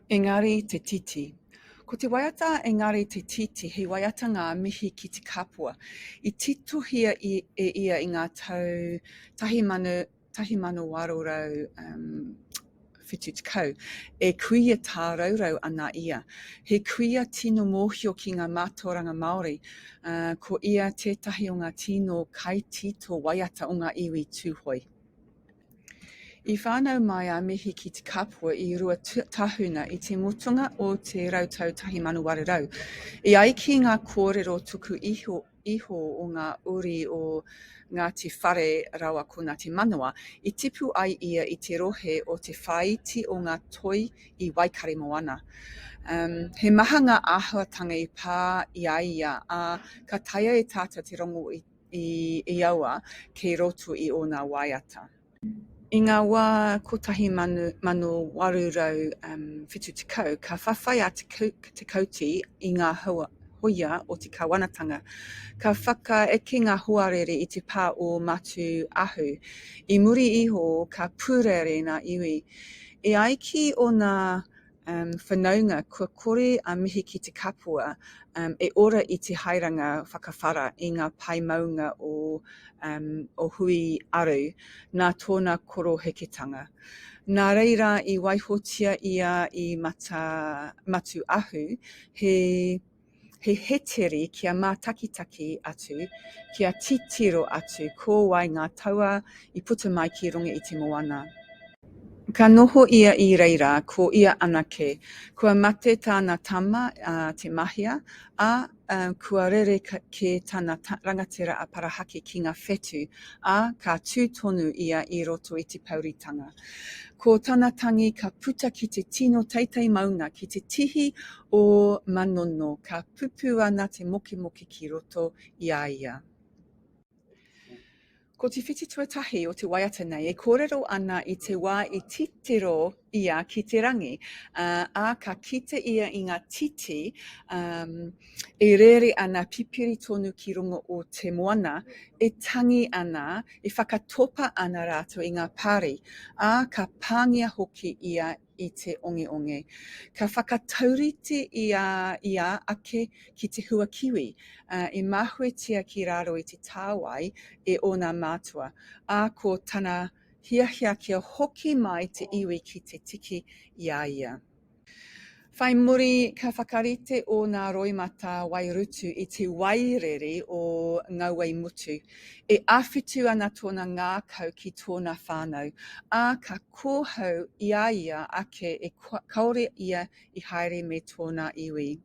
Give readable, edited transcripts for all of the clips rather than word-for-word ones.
Engari te Tītī. Ko te waiata Engari te Tītī, he waiata ngā Mihi-ki-te-kapua. I tituhia ia I ngā tau tahi manu warurau whitu tekau, e kuia tā raurau ana ia. He kuia tino mōhio ki ngā mātauranga Māori, ko ia tētahi o ngā tino kai tito waiata o ngā iwi tūhoi. I whānau mai a Mihi-ki-te-kapua I rua tahuna I te motunga o te rautau tahi manu warurau. I aiki ngā kōrero tuku iho o ngā uri o Ngāti Whare rawa ko Ngāti Manawa, I tipu ai ia I te rohe o te whaiti o ngā toi I Waikari moana. He maha ngā āhuatanga I pā I aia, a ka taia e tātou te rongo I aua kei roto I o ngā waiata. I ngā wā kotahi manu warurau whitu tekau, ka whawhai a te kauti I ngā hoia o te kāwanatanga. Ka whaka eke ngā huarere I te pā o matu ahu. I muri iho ka pūrere ngā iwi. E aiki o ngā whanaunga kua kore a Mihi-ki-te-kapua e ora I te hairanga whakawhara I ngā paimaunga o hui aru nā tōna koroheketanga. Nā reira I waihotia ia I matu ahu, he heteri kia mātakitaki atu, kia titiro atu, ko wai ngā taua I puta mai ki runga I te moana. Ka noho ia I reira, ko ia anake. Kua mate tāna tama te mahia, a kua rere ke tāna rangatira a parahaki ki ngā whetu, a ka tūtonu ia I roto I te pauritanga. Ko tāna tangi ka puta ki te tino teitei maunga ki te tihi o manono, ka pupu ana te moki ki roto I a ia. Ko te whiti tuatahi o te waiata nei, e kōrero ana I te wā I titiro ia ki te rangi, a ka kite ia I ngā titi, e rere ana pipiri tonu ki runga o te moana, e tangi ana, e whakatopa ana rātou I ngā pāri, a ka pāngia hoki ia I te onge. Ka whakataurite ia ake ki te hua kiwi, e mahuetia ki raro I te tāwai e o ngā mātua, a ko tana hiahia kia hoki mai te iwi ki te tiki ia. Whai muri ka whakarite o ngā roimata wairutu I te wairere o ngauei mutu. E āwhitu ana tōna ngākau ki tōna whānau, a ka kōhau ia ake e kaore ia I haere me tōna iwi.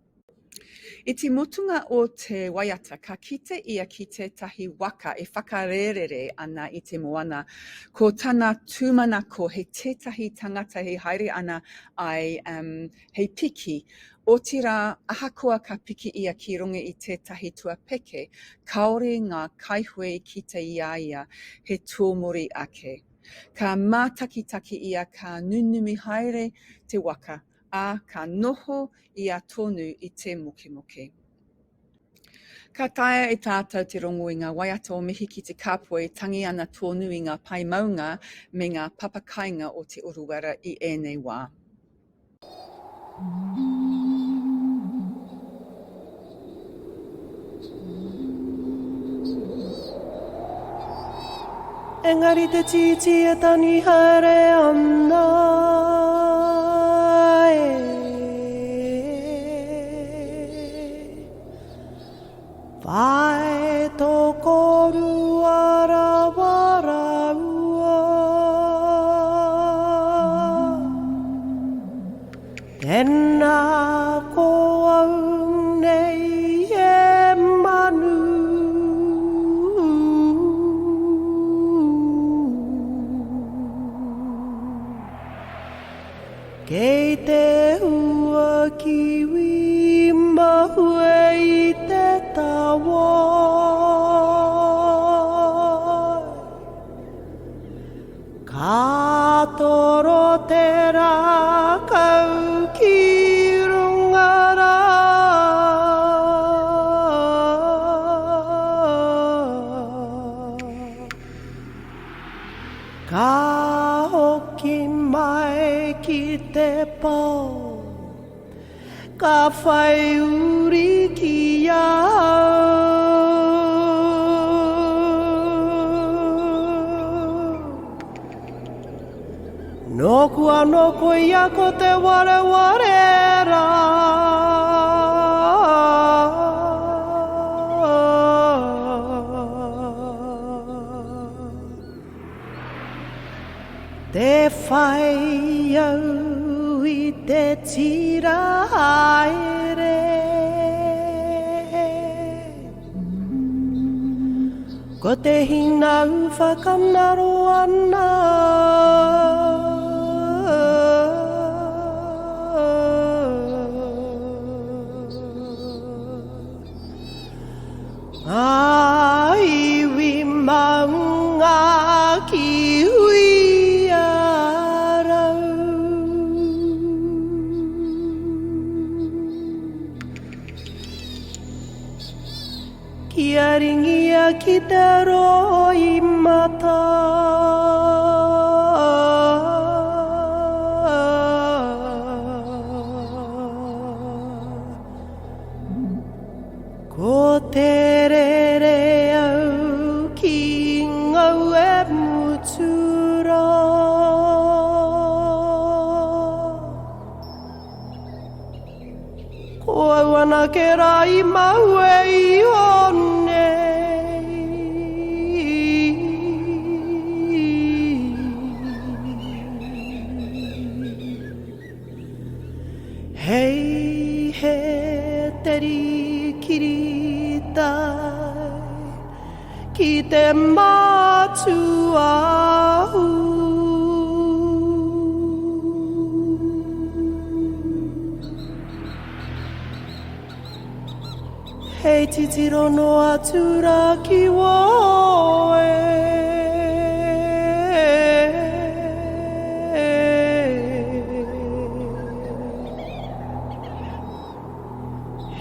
I te motunga o te waiata, ka kite ia ki te tahi waka e whakarerere ana I te moana. Ko tana tūmanako he tētahi tangata he haere ana ai hei piki. O te rā, ahakoa ka piki ia ki runga I tētahi tuapeke, kaore ngā kaihue ki te ia he tuomori ake. Ka mātakitaki ia ka nunumi haere te waka, a ka noho ia tonu I te moke. Ka taia e tātou te rongo I ngā waiata o Mihi-ki-te-kapua e tangi ana tonu I ngā paimaunga me ngā papakainga o te uruwera I ēnei wā. Engari te Tītī e tani haere ana Vai tokoru arawara ua Tēnā ko au nei e manu Kei te ua kiwi mahue I te tawa Ka toro te rākau ki rungara Ka hoki mai ki te pō ka whai uri ki au. Nokua noko ia ko te ware ware rā. Te whai au I te tira haere. Ko te hinau whakanaro ana. Aiwi maunga ki hui arau. Kia ringia ki te roi mata. Ko te rere au ki ngau e mutura. Ko au ana ke rai mau e I one. Hei he teri kiritai ki te mātuahu. Hei titiro no atura ki woe.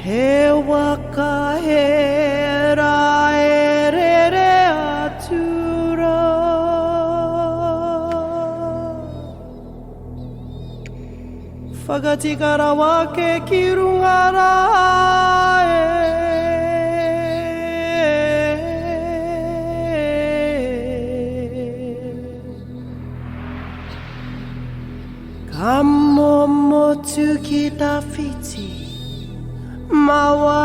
He waka he ra e re atura. Whakatikara wake ki runga rae. Ka momotu ki ta whiti. Mawa